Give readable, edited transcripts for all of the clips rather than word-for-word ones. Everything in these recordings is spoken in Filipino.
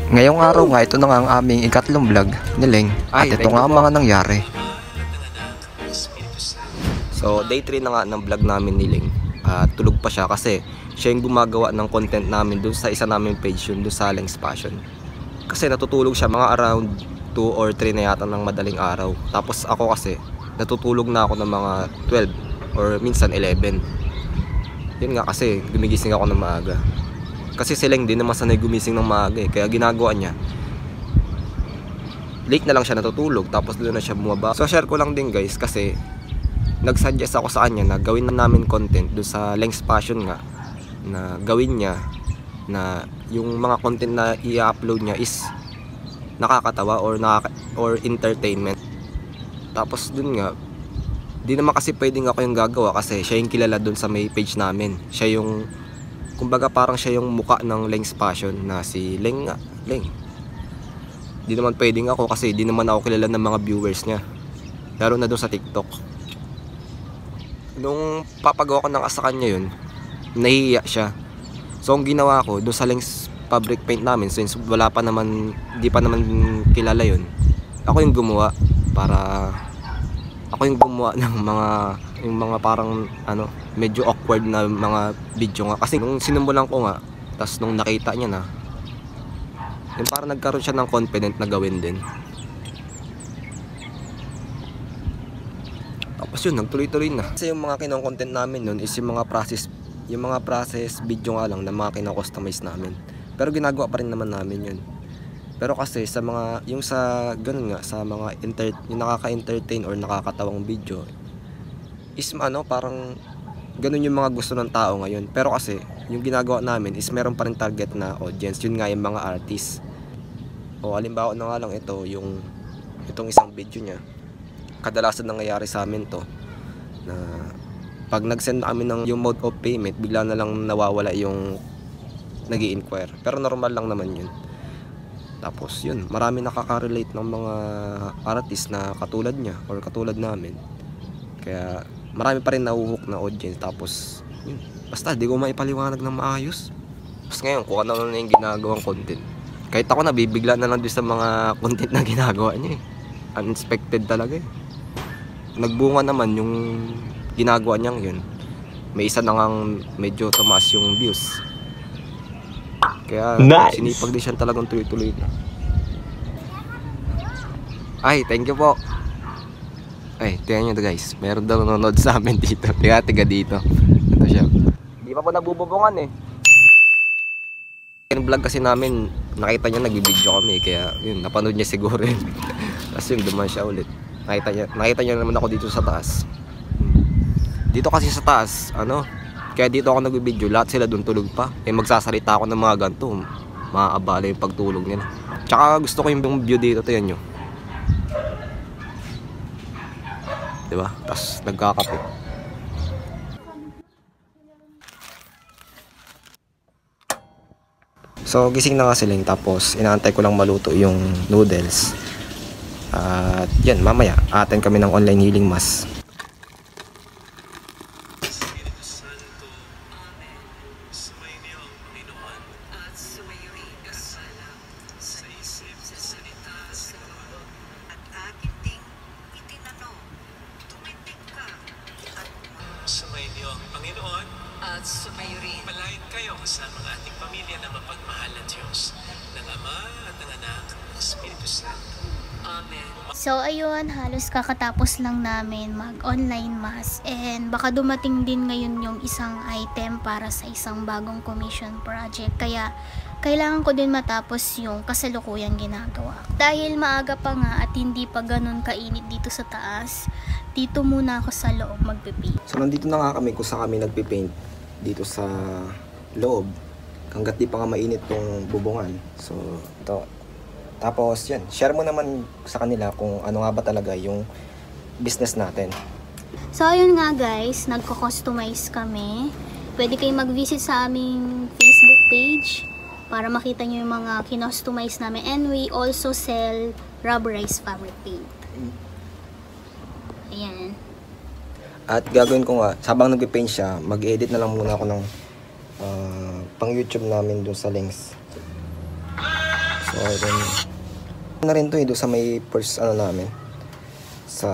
Ngayong araw nga, ito na nga ang aming ikatlong vlog ni Leng. At ito nga ang mga nangyari. So, day 3 na nga ng vlog namin ni Leng. Tulog pa siya kasi siya yung gumagawa ng content namin dun sa isa namin page yun, dun sa Leng's Passion. Kasi natutulog siya mga around 2 or 3 na yata ng madaling araw. Tapos ako kasi, natutulog na ako ng mga 12 or minsan 11. Yun nga kasi, gumigising ako ng maaga. Kasi si Leng din naman sanay gumising ng maaga eh. Kaya ginagawa niya, late na lang siya natutulog, tapos doon na siya bumaba. So share ko lang din guys, kasi nagsuggest ako sa kanya na gawin na namin content doon sa Leng's Passion nga, na gawin niya na yung mga content na i-upload niya is nakakatawa or entertainment. Tapos dun nga, di naman kasi pwedeng ako yung gagawa kasi siya yung kilala dun sa may page namin. Siya yung, kumbaga parang siya yung muka ng Leng's Passion na si Leng nga, Leng. Di naman pwedeng ako kasi di naman ako kilala ng mga viewers niya. Lalo na dun sa TikTok. Nung papagawa ko ng asa kanya yun, nahihiya siya. So ang ginawa ko dun sa Leng's fabric paint namin, since wala pa naman, di pa naman kilala yun, ako yung gumawa ng yung mga parang medyo awkward na mga video nga. Kasi nung sinumulan ko nga, tas nung nakita niya na, yung parang nagkaroon siya ng confident na gawin din. Tapos yun, nagtuloy-tuloy na. Kasi yung mga kinong-content namin nun is yung mga process video nga lang na mga kino-customize namin. Pero ginagawa pa rin naman namin yun. Pero kasi sa mga, yung sa ganun nga, sa mga yung nakaka-entertain or nakakatawang video is parang ganun yung mga gusto ng tao ngayon. Pero kasi yung ginagawa namin is meron pa rin target na audience, yun nga yung mga artists. O halimbawa na nga lang itong isang video niya, kadalasan nangyayari sa amin to na pag nag-send kami ng yung mode of payment, bigla na lang nawawala yung nag-i-inquire. Pero normal lang naman yun. Tapos yun, marami nakaka-relate ng mga artist na katulad niya or katulad namin. Kaya marami pa rin nahuhook na audience. Tapos yun, basta di ko maipaliwanag ng maayos. Tapos ngayon, kung ano na yung ginagawang content, kahit ako nabibigla na lang doon sa mga content na ginagawa niya eh. Unexpected talaga eh. Nagbunga naman yung ginagawa niyang yun. May isa na ngang medyo tumaas yung views. Kaya nice. Sinipag din siya talagang tuloy-tuloy na. Ay, thank you po. Ay, tingnan nyo to guys, meron daw nanonood sa amin dito. Tiga dito. Ito siya. Di pa po nagbububungan eh. Yung vlog kasi namin, nakita niya nagbibideo kami. Kaya yun, napanood niya siguro yun. Tapos yun, duman siya ulit. Nakita niya naman ako dito sa taas. Dito kasi sa taas, kaya dito ako nagbibideo, lahat sila doon tulog pa. Eh magsasalita ako ng mga ganito, maaabala yung pagtulog nila. Tsaka gusto ko yung view dito, tingnan nyo. Diba? Tapos nagkakape. So gising na nga silang, tapos inaantay ko lang maluto yung noodles. At yan, mamaya atin kami ng online healing mass. Sumainyo ang Panginoon at sumayo rin. Palain kayo kasama ng ating pamilya na mapagmahal ng Diyos, ng Ama at ng Anak at ng Espiritu Santo. Amen. So ayun, halos kakatapos lang namin mag-online mass, and baka dumating din ngayon yung isang item para sa isang bagong commission project. Kaya kailangan ko din matapos yung kasalukuyang ginagawa. Dahil maaga pa nga at hindi pa ganun kainit dito sa taas, dito muna ako sa loob magpipaint. So nandito na nga kami kung saan kami nagpipaint dito sa loob. Hanggat di pa nga mainit tong bubungan. So ito. Tapos yan, share mo naman sa kanila kung ano nga ba talaga yung business natin. So ayun nga guys, nagko-customize kami. Pwede kayong mag-visit sa aming Facebook page para makita nyo yung mga kinostomize namin. And we also sell rubberized fabric paint. Ayan. At gagawin ko nga, habang nagpipaint siya, mag-edit na lang muna ako ng pang YouTube namin dun sa links. So, then, na rin to doon sa may first ano namin. Sa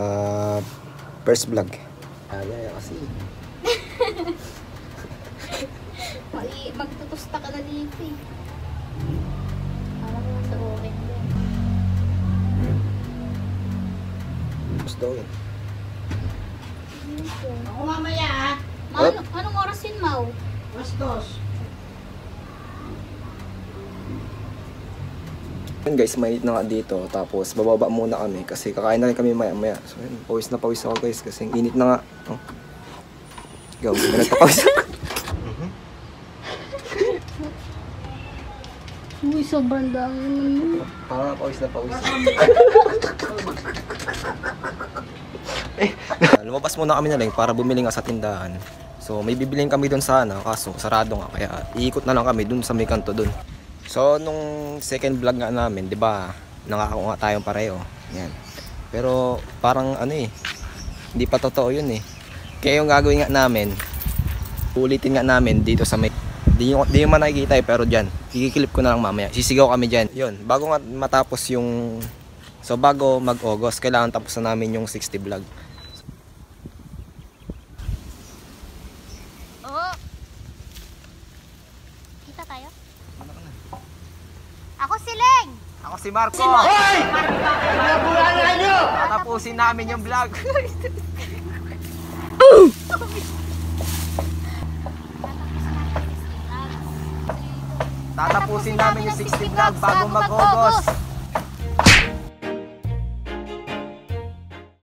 first vlog. Kasi. Magtutusta ka na dito eh. Alam mo sa oven din. Gusto daw yun. Ako mamaya ah. Anong oras yun, Mau? Yun guys, mainit na nga dito. Tapos bababa muna kami kasi kakain na rin kami maya maya. So yun, pawis na pawis ako guys kasi init na nga. Oh. Go, nagpapawis ako. Uy, sobrang dami naman. Parang pawis na pawis. Lumabas muna kami na lang para bumili nga sa tindahan. So may bibiliin kami doon sana kaso sarado nga kaya iikot na lang kami doon sa may kanto doon. So nung second vlog nga namin, 'di ba? Nangako nga tayong pareho. Yan. Pero parang ano eh, hindi pa totoo 'yun eh. Kaya yung gagawin nga namin, ulitin nga namin dito sa may di yung man nakikita eh, pero diyan. Kikikilip ko na lang mamaya. Sisigaw kami diyan. 'Yun, bago nga matapos yung bago mag-August, kailangan tapos na namin yung 60 vlog. Oh. Kita tayo? Ako si Leng! Ako si Marco! Hoy! Nabulan nyo! Tatapusin namin yung vlog. Tatapusin namin yung 60 vlog bago mag-August.